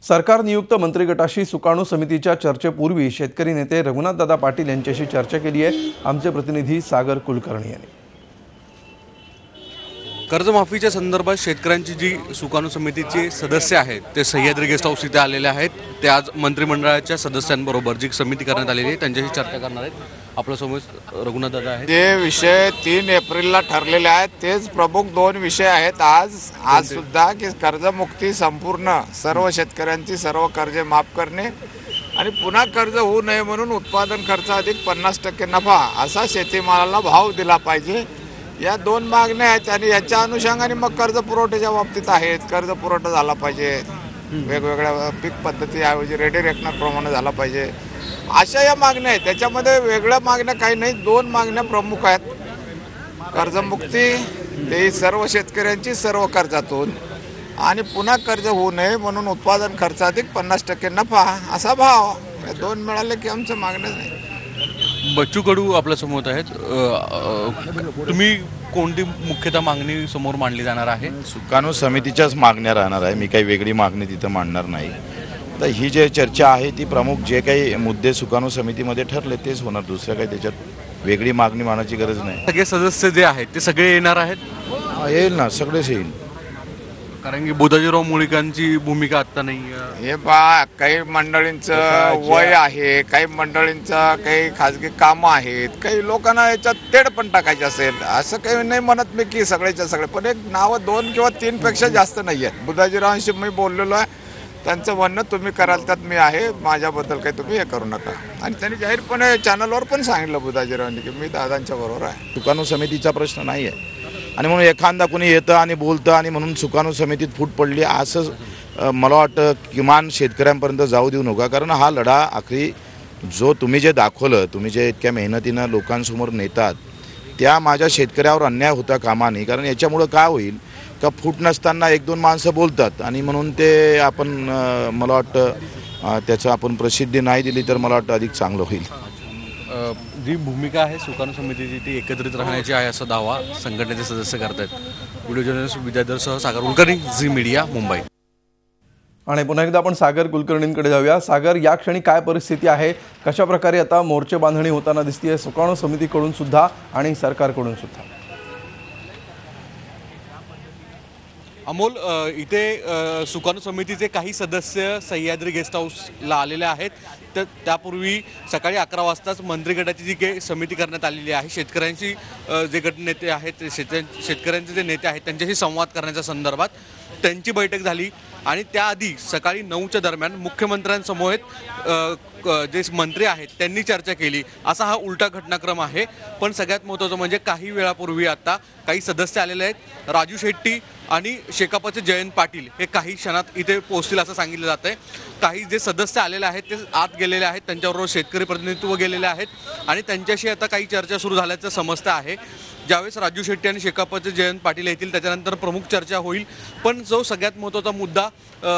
सरकार नियुक्त मंत्रिगटाशी सुकाणू समितीच्या चर्चेपूर्वी शेतकरी नेते रघुनाथदादा पाटील यांच्याशी चर्चा केली आहे। आमचे प्रतिनिधी सागर कुलकर्णी यांनी कर्जमाफीच्या संदर्भात शेतकऱ्यांची जी सुकाणू समितीचे सदस्य आहेत ते सह्याद्री गेस्ट हाऊस इथे आलेले आहेत। ते आज मंत्रिमंडळाच्या सदस्यांबरोबर जी समिती करण्यात आलेली आहे त्यांच्याशी चर्चा करणार आहेत। आपल्यासमोर रघुनाथदादा आहेत। जे विषय 3 एप्रिलला ठरलेले आहेत तेच प्रमुख 2 विषय आहेत। आज सुद्धा की कर्जमुक्ती संपूर्ण सर्व शेतकऱ्यांची सर्व कर्जे माफ करणे आणि पुन्हा कर्ज होऊ नये म्हणून उत्पादन खर्च अधिक 50% नफा असा शेतीमालाला भाव दिला पाहिजे। या 2 मागण्या आहेत आणि याच्या अनुषंगाने मग कर्ज पुरवठ्याच्या बाबतीत आहेत। कर्ज पुरवठा झाला पाहिजे, वेगवेगळ्या पीक पद्धतीऐवजी रेडी रेकनरप्रमाणे झाला पाहिजे, अशा या मागण्या आहेत। त्याच्यामध्ये वेगळ्या मागण्या काही नाही, 2 मागण्या प्रमुख आहेत। कर्जमुक्ती ते सर्व शेतकऱ्यांची सर्व कर्जातून आणि पुन्हा कर्ज होऊ नये म्हणून उत्पादन खर्च अधिक 50% नफा असा भाव, या 2 मिळाले की आमचं मागण्या नाही। बच्चू कडू आपल्या समोर आहेत। तुम्ही कोणती मुख्यतः मागणी समोर मांडली जाणार आहे? सुकाणू समितीच्याच मागण्या राहणार आहे। मी काही वेगळी मागणी तिथं मांडणार नाही। तर ही जे चर्चा आहे ती प्रमुख जे काही मुद्दे सुकाणू समितीमध्ये ठरले तेच होणार, दुसरं काही त्याच्यात वेगळी मागणी मांडण्याची गरज नाही। सगळे सदस्य जे आहेत ते सगळे येणार आहेत? येईल ना, सगळेच येईल। कारण की बुधाजीराव मुळीकांची भूमिका आता नाही आहे। हे काही मंडळींचं वय आहे, काही मंडळींचं काही खाजगी कामं आहेत, काही लोकांना याच्यात तेढ पण टाकायचे असेल असं काही नाही म्हणत मी की सगळ्याच्या सगळे, पण एक नावं 2 किंवा 3 पेक्षा जास्त नाही आहेत। बुधाजीरावांशी मी बोललेलो आहे, त्यांचं म्हणणं तुम्ही कराल त्यात मी आहे, माझ्याबद्दल काही तुम्ही हे करू नका। आणि त्यांनी जाहीरपणे चॅनलवर पण सांगितलं बुधाजीरावांनी की मी दादांच्या बरोबर आहे। सुकाणू समितीचा प्रश्न नाही आहे आणि म्हणून एखादा कोणी येतं आणि बोलतं आणि म्हणून सुकाणू समितीत फूट पडली असं मला वाटतं किमान शेतकऱ्यांपर्यंत जाऊ देऊ नका। कारण हा लढा आखरी जो तुम्ही जे दाखवलं, तुम्ही जे इतक्या मेहनतीनं लोकांसमोर नेतात त्या माझ्या शेतकऱ्यावर अन्याय होता कामा नये। कारण याच्यामुळं काय होईल का फूट नसताना 1-2 माणसं बोलतात आणि म्हणून ते आपण मला वाटतं त्याचं आपण प्रसिद्धी नाही दिली तर मला वाटतं अधिक चांगलं होईल। जी भूमिका आहे सुकाणू समितीची ती एकत्रित राहण्याची आहे असा दावा संघटनेचे सदस्य करतात। व्हिडिओ जर्नलिस्ट विद्याधरसह सागर कुलकर्णी, झी मीडिया, मुंबई। आणि पुन्हा एकदा आपण सागर कुलकर्णींकडे जाऊया। सागर, या क्षणी काय परिस्थिती आहे, कशा प्रकारे आता मोर्चे बांधणी होताना दिसते सुकाणू समितीकडून सुद्धा आणि सरकारकडून सुद्धा? अमोल, इथे सुकाणू समितीचे काही सदस्य सह्याद्री गेस्ट हाऊसला आलेले आहेत। तर त्यापूर्वी सकाळी 11 वाजताच मंत्रिगटाची जी काही समिती करण्यात आलेली आहे, शेतकऱ्यांशी जे गटनेते आहेत शेतकऱ्यांचे जे नेते आहेत त्यांच्याशी संवाद करण्याच्या संदर्भात त्यांची बैठक झाली। आणि त्याआधी सकाळी 9च्या दरम्यान मुख्यमंत्र्यांसमोर जे मंत्री आहेत त्यांनी चर्चा केली, असा हा उलटा घटनाक्रम आहे। पण सगळ्यात महत्त्वाचं म्हणजे काही वेळापूर्वी आता काही सदस्य आलेले आहेत। राजू शेट्टी आणि शेकापचे जयंत पाटील हे काही क्षणात इथे पोहोचतील असं सांगितलं जात आहे। काही जे सदस्य आलेले आहेत ते आत गेलेले आहेत, त्यांच्याबरोबर शेतकरी प्रतिनिधित्व गेलेले आहेत आणि त्यांच्याशी आता काही चर्चा सुरू झाल्याचं समजतं आहे। ज्यावेळेस राजू शेट्टी आणि शेकापचे जयंत पाटील येतील त्याच्यानंतर प्रमुख चर्चा होईल। पण जो सगळ्यात महत्त्वाचा मुद्दा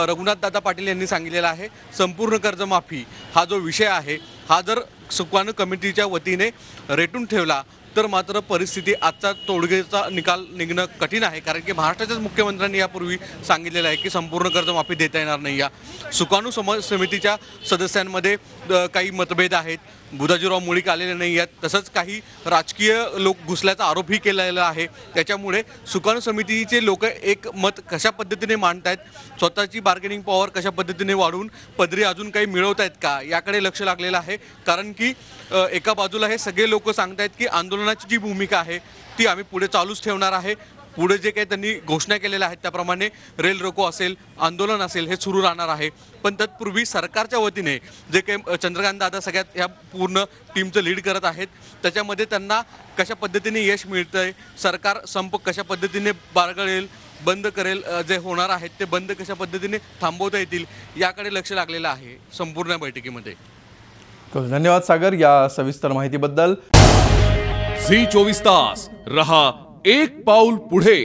रघुनाथदादा पाटील यांनी सांगितलेला आहे, संपूर्ण कर्जमाफी हा जो विषय आहे हा जर सुकाणू कमिटीच्या वतीने रेटून ठेवला तर मात्र परिस्थिती आजचा तोडगेचा निकाल निघणं कठीण आहे। कारण की महाराष्ट्राच्याच मुख्यमंत्र्यांनी यापूर्वी सांगितलेलं आहे की संपूर्ण कर्जमाफी देता येणार नाही। या सुकाणू समितीच्या सदस्यांमध्ये काही मतभेद आहेत, बुधाजीराव मुळीक आलेले नाही आहेत, तसंच काही राजकीय लोक घुसल्याचा आरोपही केलेला आहे। त्याच्यामुळे सुकाणू समितीचे लोक एक मत कशा पद्धतीने मांडतायत, स्वतःची बार्गेनिंग पॉवर कशा पद्धतीने वाढवून पदरी अजून काही मिळवत आहेत का याकडे लक्ष लागलेलं आहे। कारण की एका बाजूला हे सगळे लोक सांगतायत की आंदोलनाची जी भूमिका आहे ती आम्ही पुढे चालूच ठेवणार आहे। पुढे जे काही त्यांनी घोषणा केलेल्या आहेत त्याप्रमाणे रेल रोको असेल, आंदोलन असेल हे सुरू राहणार आहे। पण तत्पूर्वी सरकारच्या वतीने जे काही चंद्रकांत दादा सगळ्यात ह्या पूर्ण टीमचं लीड करत आहेत त्याच्यामध्ये त्यांना कशा पद्धतीने यश मिळतंय, सरकार संप कशा पद्धतीने बारगळेल, बंद करेल, जे होणार आहेत ते बंद कशा पद्धतीने थांबवता येतील याकडे लक्ष लागलेलं आहे संपूर्ण बैठकीमध्ये। धन्यवाद सागर या सविस्तर माहितीबद्दल। झी 24 तास रहा एक पाऊल पुढे।